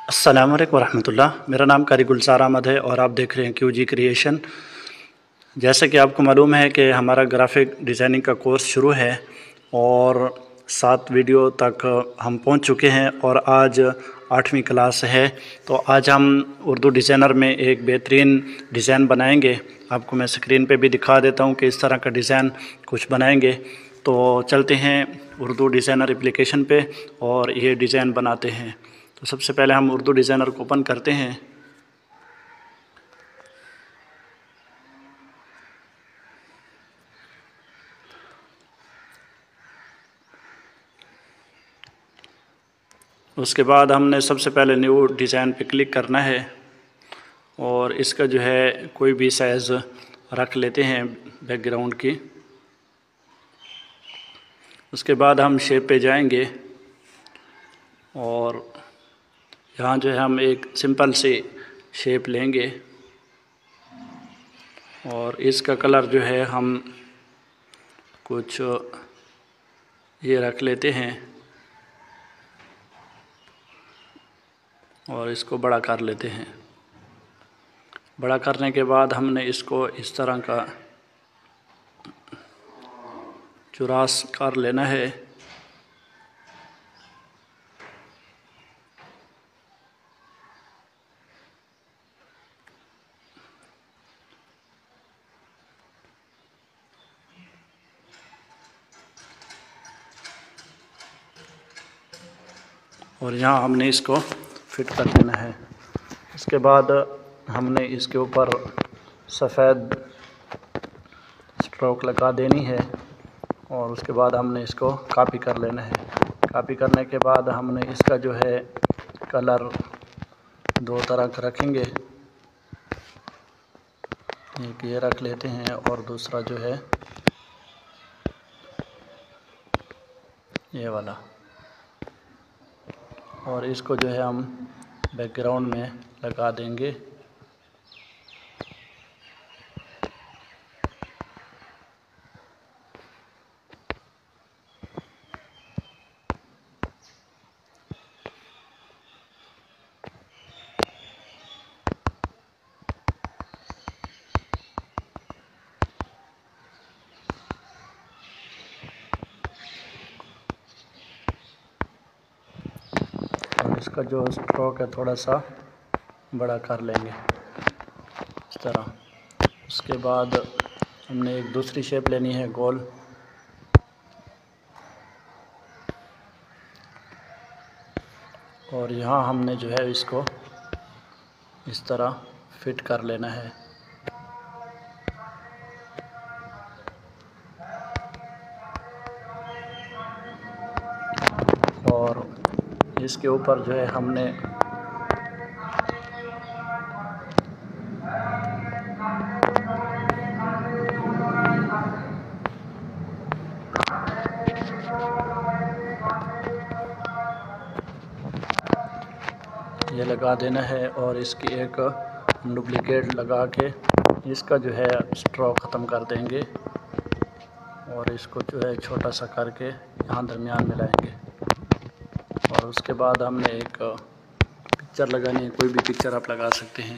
अस्सलाम वालेकुम रहमतुल्लाह। मेरा नाम कारी गुलजार अहमद है और आप देख रहे हैं QG क्रिएशन। जैसे कि आपको मालूम है कि हमारा ग्राफिक डिज़ाइनिंग का कोर्स शुरू है और 7 वीडियो तक हम पहुंच चुके हैं और आज 8वीं क्लास है। तो आज हम उर्दू डिज़ाइनर में एक बेहतरीन डिज़ाइन बनाएंगे। आपको मैं स्क्रीन पे भी दिखा देता हूं कि इस तरह का डिज़ाइन कुछ बनाएंगे। तो चलते हैं उर्दू डिज़ाइनर एप्लीकेशन पे और ये डिज़ाइन बनाते हैं। तो सबसे पहले हम उर्दू डिज़ाइनर को ओपन करते हैं। उसके बाद हमने सबसे पहले न्यू डिज़ाइन पे क्लिक करना है और इसका जो है कोई भी साइज़ रख लेते हैं बैकग्राउंड की। उसके बाद हम शेप पे जाएंगे और यहाँ जो है हम एक सिंपल सी शेप लेंगे और इसका कलर जो है हम कुछ ये रख लेते हैं और इसको बड़ा कर लेते हैं। बड़ा करने के बाद हमने इसको इस तरह का चौरास कर लेना है। और यहाँ हमने इसको फिट कर देना है। इसके बाद हमने इसके ऊपर सफ़ेद स्ट्रोक लगा देनी है और उसके बाद हमने इसको कॉपी कर लेना है। कॉपी करने के बाद हमने इसका जो है कलर 2 तरह का रखेंगे। एक ये रख लेते हैं और दूसरा जो है ये वाला। और इसको जो है हम बैकग्राउंड में लगा देंगे। और इसका जो स्ट्रोक है थोड़ा सा बड़ा कर लेंगे इस तरह। उसके बाद हमने एक दूसरी शेप लेनी है गोल। और यहाँ हमने जो है इसको इस तरह फिट कर लेना है। और इसके ऊपर जो है हमने ये लगा देना है और इसकी एक डुप्लीकेट लगा के इसका जो है स्ट्रोक ख़त्म कर देंगे और इसको जो है छोटा सा करके यहाँ दरमियान में लाएंगे। और उसके बाद हमने एक पिक्चर लगानी है। कोई भी पिक्चर आप लगा सकते हैं।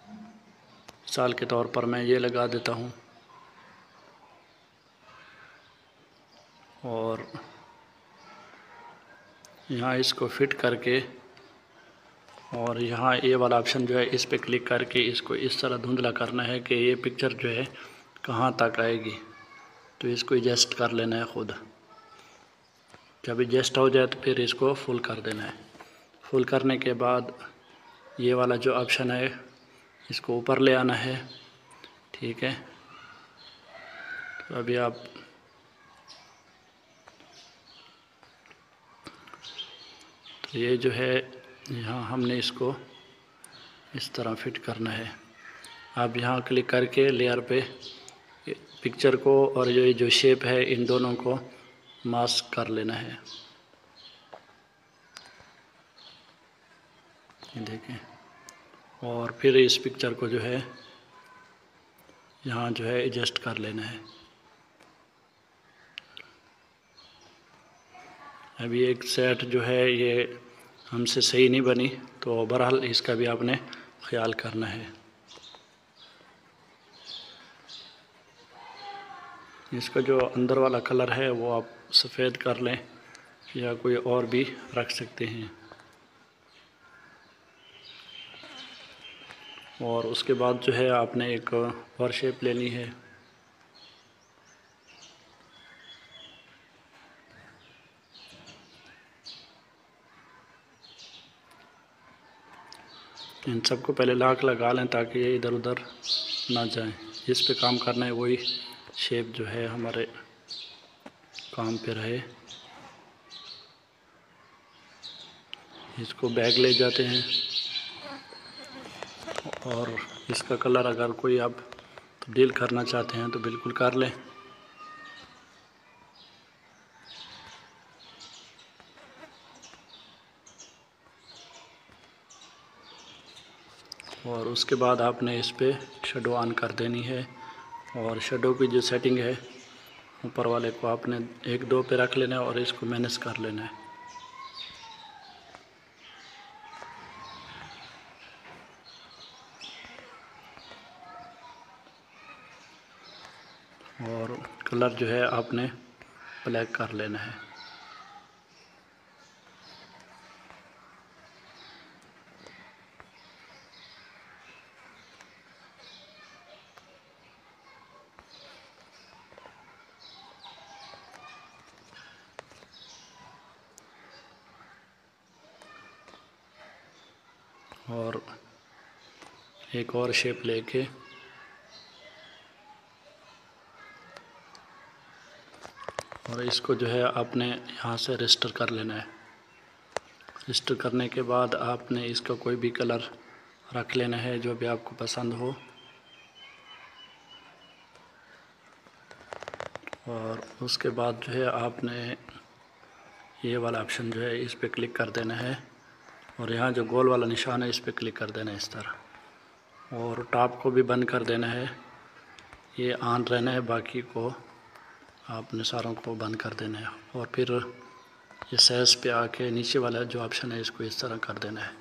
मिसाल के तौर पर मैं ये लगा देता हूँ और यहाँ इसको फिट करके और यहाँ ये वाला ऑप्शन जो है इस पे क्लिक करके इसको इस तरह धुंधला करना है कि ये पिक्चर जो है कहाँ तक आएगी। तो इसको एडजस्ट कर लेना है ख़ुद। जब एडजस्ट हो जाए तो फिर इसको फुल कर देना है। फुल करने के बाद ये वाला जो ऑप्शन है इसको ऊपर ले आना है। ठीक है, तो अभी आप तो ये जो है यहाँ हमने इसको इस तरह फिट करना है। आप यहाँ क्लिक करके लेयर पे पिक्चर को और ये जो शेप है इन दोनों को मास्क कर लेना है। ये देखें। और फिर इस पिक्चर को जो है यहाँ जो है एडजस्ट कर लेना है अभी एक सेट जो है ये हमसे सही नहीं बनी, तो बहरहाल इसका भी आपने ख्याल करना है। इसका जो अंदर वाला कलर है वो आप सफ़ेद कर लें या कोई और भी रख सकते हैं। और उसके बाद जो है आपने एक और शेप लेनी है। इन सबको पहले लाक लगा लें ताकि ये इधर उधर ना जाएं। जिस पे काम करना है वही शेप जो है हमारे काम पे रहे। इसको बैग ले जाते हैं और इसका कलर अगर कोई आप तब्दील करना चाहते हैं तो बिल्कुल कर लें। और उसके बाद आपने इस पे शेडो ऑन कर देनी है। और शेडो की जो सेटिंग है ऊपर वाले को आपने 1-2 पे रख लेना है और इसको मैनेज कर लेना है। और कलर जो है आपने ब्लैक कर लेना है। और एक और शेप लेके और इसको जो है आपने यहाँ से रजिस्टर कर लेना है। रजिस्टर करने के बाद आपने इसका कोई भी कलर रख लेना है जो भी आपको पसंद हो। और उसके बाद जो है आपने ये वाला ऑप्शन जो है इस पर क्लिक कर देना है और यहाँ जो गोल वाला निशान है इस पर क्लिक कर देना है इस तरह। और टॉप को भी बंद कर देना है, ये ऑन रहना है, बाकी को आपने सारों को बंद कर देना है। और फिर ये साइज़ पे आके नीचे वाला जो ऑप्शन है इसको इस तरह कर देना है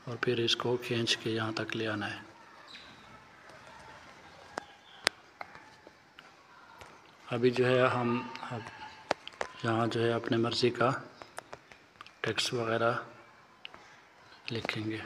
और फिर इसको खींच के यहाँ तक ले आना है। अभी जो है हम अब यहाँ जो है अपने मर्ज़ी का टेक्स्ट वगैरह लिखेंगे।